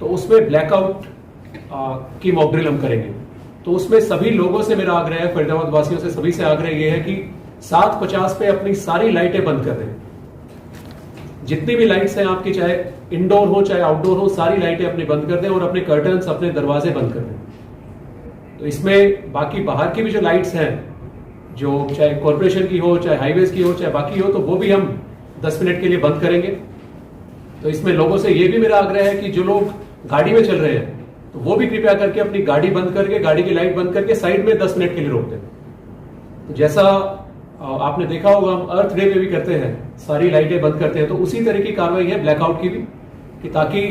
तो उसमें ब्लैकआउट की मॉक ड्रिल हम करेंगे। तो उसमें सभी लोगों से मेरा आग्रह है, फरीदाबाद वासियों से सभी से आग्रह ये है कि 7:50 पे अपनी सारी लाइटें बंद कर दें। जितनी भी लाइट्स हैं आपकी, चाहे इंडोर हो चाहे आउटडोर हो, सारी लाइटें अपनी बंद कर दें और अपने कर्टन्स, अपने दरवाजे बंद कर दें। तो इसमें बाकी बाहर की भी जो लाइट्स हैं, जो चाहे कॉर्पोरेशन की हो, चाहे हाईवेज की हो, चाहे बाकी हो, तो वो भी हम 10 मिनट के लिए बंद करेंगे। तो इसमें लोगों से ये भी मेरा आग्रह है कि जो लोग गाड़ी में चल रहे हैं तो वो भी कृपया करके अपनी गाड़ी बंद करके, गाड़ी की लाइट बंद करके साइड में 10 मिनट के लिए रोक दें। तो जैसा आपने देखा होगा हम अर्थ डे पे भी करते हैं, सारी लाइटें बंद करते हैं, तो उसी तरह की कार्रवाई है ब्लैकआउट की भी, कि ताकि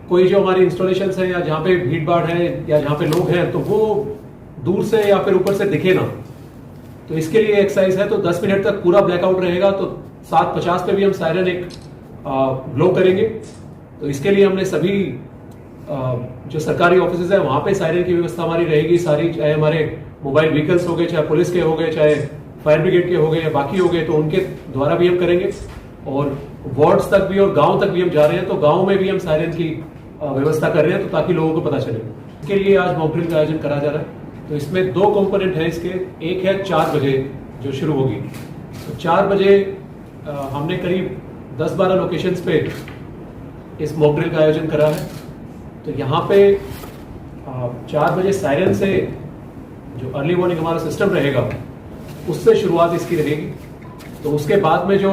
कोई जो हमारी इंस्टॉलेशन है या जहां पे भीड़ भाड़ है या जहां पे लोग हैं तो वो दूर से या फिर ऊपर से दिखे ना। तो इसके लिए एक्सरसाइज है। तो 10 मिनट तक पूरा ब्लैकआउट रहेगा। तो 7:50 पे भी हम सायरन एक ब्लो करेंगे। तो इसके लिए हमने सभी जो सरकारी ऑफिस है वहां पे सायरन की व्यवस्था हमारी रहेगी सारी, चाहे हमारे मोबाइल व्हीकल्स हो गए, चाहे पुलिस के हो गए, चाहे फायर ब्रिगेड के हो गए या बाकी हो गए, तो उनके द्वारा भी हम करेंगे। और वार्ड्स तक भी और गांव तक भी हम जा रहे हैं, तो गांव में भी हम सायरन की व्यवस्था कर रहे हैं, तो ताकि लोगों को पता चले। इसके लिए आज मॉक ड्रिल का आयोजन करा जा रहा है। तो इसमें 2 कंपोनेंट है इसके। एक है 4 बजे जो शुरू होगी। तो 4 बजे हमने करीब 10-12 लोकेशंस पे इस मॉक ड्रिल का आयोजन करा है। तो यहाँ पे 4 बजे सायरन से जो अर्ली वार्निंग हमारा सिस्टम रहेगा उससे शुरुआत इसकी रहेगी। तो उसके बाद में जो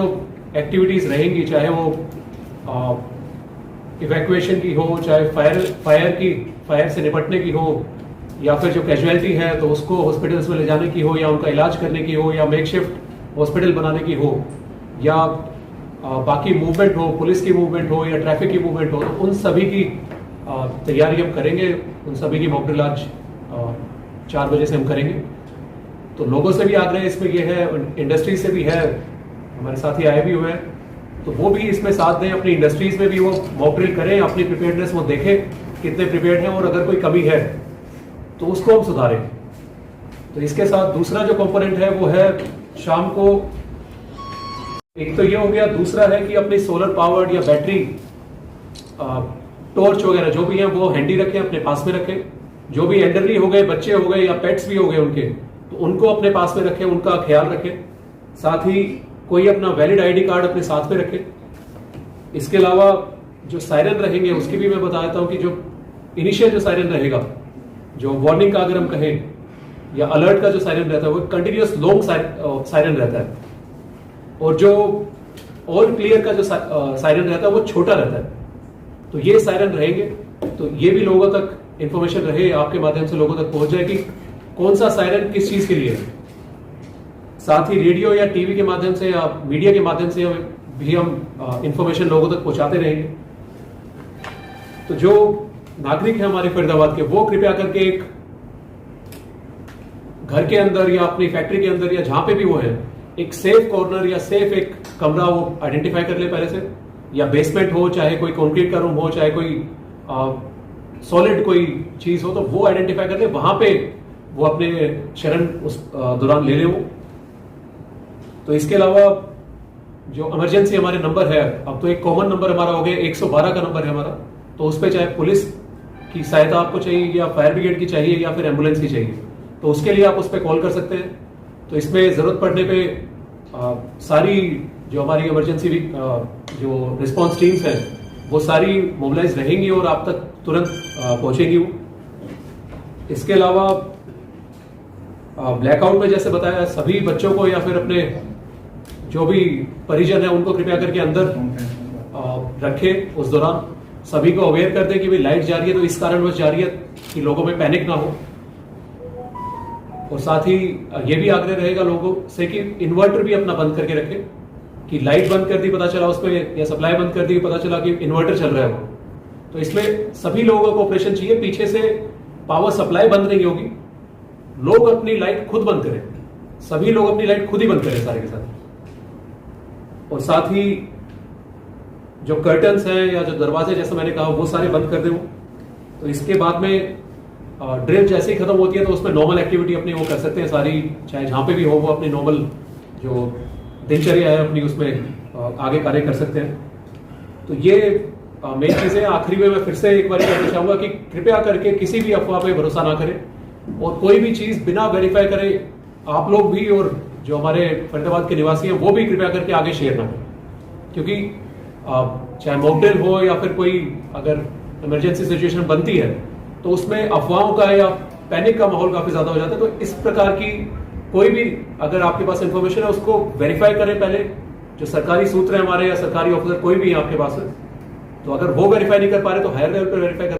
एक्टिविटीज रहेंगी, चाहे वो इवैक्यूएशन की हो, चाहे फायर से निपटने की हो, या फिर जो कैजुअलिटी है तो उसको हॉस्पिटल्स में ले जाने की हो, या उनका इलाज करने की हो, या मेकशिफ्ट हॉस्पिटल बनाने की हो, या बाकी मूवमेंट हो, पुलिस की मूवमेंट हो या ट्रैफिक की मूवमेंट हो, तो उन सभी की तैयारी हम करेंगे। उन सभी की मॉक ड्रिल आज 4 बजे से हम करेंगे। तो लोगों से भी आग्रह इसमें ये है, इंडस्ट्री से भी है, हमारे साथी आए भी हुए हैं, तो वो भी इसमें साथ दें। अपनी इंडस्ट्रीज में भी वो मॉक ड्रिल करें, अपनी प्रिपेयर्डनेस वो देखें कितने प्रिपेयर्ड हैं, और अगर कोई कमी है तो उसको हम सुधारें। तो इसके साथ दूसरा जो कंपोनेंट है वो है शाम को, एक तो ये हो गया, दूसरा है कि अपनी सोलर पावर्ड या बैटरी टॉर्च वगैरह जो भी है वो हैंडी रखें, अपने पास में रखें। जो भी एल्डरली हो गए, बच्चे हो गए या पेट्स भी हो गए उनके, तो उनको अपने पास में रखें, उनका ख्याल रखें। साथ ही कोई अपना वैलिड आईडी कार्ड अपने साथ में रखे। इसके अलावा जो सायरन रहेंगे उसकी भी मैं बता देता हूं कि जो इनिशियल जो सायरन रहेगा, जो वार्निंग का अगर हम कहें या अलर्ट का जो सायरन रहता है वो कंटिन्यूअस लॉन्ग सायरन रहता है, और जो ऑल क्लियर का जो सायरन रहता है वो छोटा रहता है। तो ये सायरन रहेंगे, तो ये भी लोगों तक इंफॉर्मेशन रहे, आपके माध्यम से लोगों तक पहुंच जाए कि कौन सा सायरन किस चीज के लिए है। साथ ही रेडियो या टीवी के माध्यम से या मीडिया के माध्यम से भी हम इंफॉर्मेशन लोगों तक पहुंचाते रहेंगे। तो जो नागरिक है हमारे फरीदाबाद के, वो कृपया करके एक घर के अंदर या अपनी फैक्ट्री के अंदर या जहां पे भी वो है, एक सेफ कॉर्नर या सेफ एक कमरा वो आइडेंटिफाई कर ले पहले से, या बेसमेंट हो, चाहे कोई कंक्रीट का रूम हो, चाहे कोई सॉलिड कोई चीज हो, तो वो आइडेंटिफाई कर ले, वहां पे वो अपने शरण उस दौरान ले ले वो। तो इसके अलावा जो इमरजेंसी हमारे नंबर है, अब तो एक कॉमन नंबर हमारा हो गया, 112 का नंबर है हमारा। तो उस पर चाहे पुलिस की सहायता आपको चाहिए या फायर ब्रिगेड की चाहिए या फिर एम्बुलेंस की चाहिए, तो उसके लिए आप उस पर कॉल कर सकते हैं। तो इसमें जरूरत पड़ने पे सारी जो हमारी इमरजेंसी जो रिस्पॉन्स टीम्स हैं वो सारी मोबिलाइज रहेंगी और आप तक तुरंत पहुंचेगी वो। इसके अलावा ब्लैकआउट में जैसे बताया, सभी बच्चों को या फिर अपने जो भी परिजन है उनको कृपया करके अंदर रखें। उस दौरान सभी को अवेयर कर दें कि भाई लाइट जा रही है तो इस कारणवश जा रही है कि लोगों में पैनिक ना हो। और साथ ही ये भी आग्रह रहेगा लोगों से कि इन्वर्टर भी अपना बंद करके रखें, कि लाइट बंद कर दी पता चला उस पर, या सप्लाई बंद कर दी पता चला कि इन्वर्टर चल रहा है वो, तो इसमें सभी लोगों को ऑपरेशन चाहिए। पीछे से पावर सप्लाई बंद नहीं होगी, लोग अपनी लाइट खुद बंद करें, सभी लोग अपनी लाइट खुद ही बंद करें सारे के साथ। और साथ ही जो कर्टन्स हैं या जो दरवाजे जैसे मैंने कहा वो सारे बंद कर दें। तो इसके बाद में ड्रिल जैसे ही खत्म होती है तो उसमें नॉर्मल एक्टिविटी अपनी वो कर सकते हैं सारी, चाहे जहां पे भी हो वो अपनी नॉर्मल जो दिनचर्या है अपनी उसमें आगे कार्य कर सकते हैं। तो ये मेन चीजें आखिरी में मैं फिर से एक बार कहना चाहूंगा कि कृपया करके किसी भी अफवाह पे भरोसा ना करें और कोई भी चीज बिना वेरीफाई करे आप लोग भी और जो हमारे फरीदाबाद के निवासी हैं वो भी कृपया करके आगे शेयर ना करें, क्योंकि चाहे मॉकड्रिल हो या फिर कोई अगर इमरजेंसी सिचुएशन बनती है तो उसमें अफवाहों का या पैनिक का माहौल काफी ज्यादा हो जाता है। तो इस प्रकार की कोई भी अगर आपके पास इंफॉर्मेशन है उसको वेरीफाई करें पहले, जो सरकारी सूत्र है हमारे या सरकारी ऑफिसर कोई भी है आपके पास है, तो अगर वो वेरीफाई नहीं कर पा रहे तो हायर लेवल पर वेरीफाई कर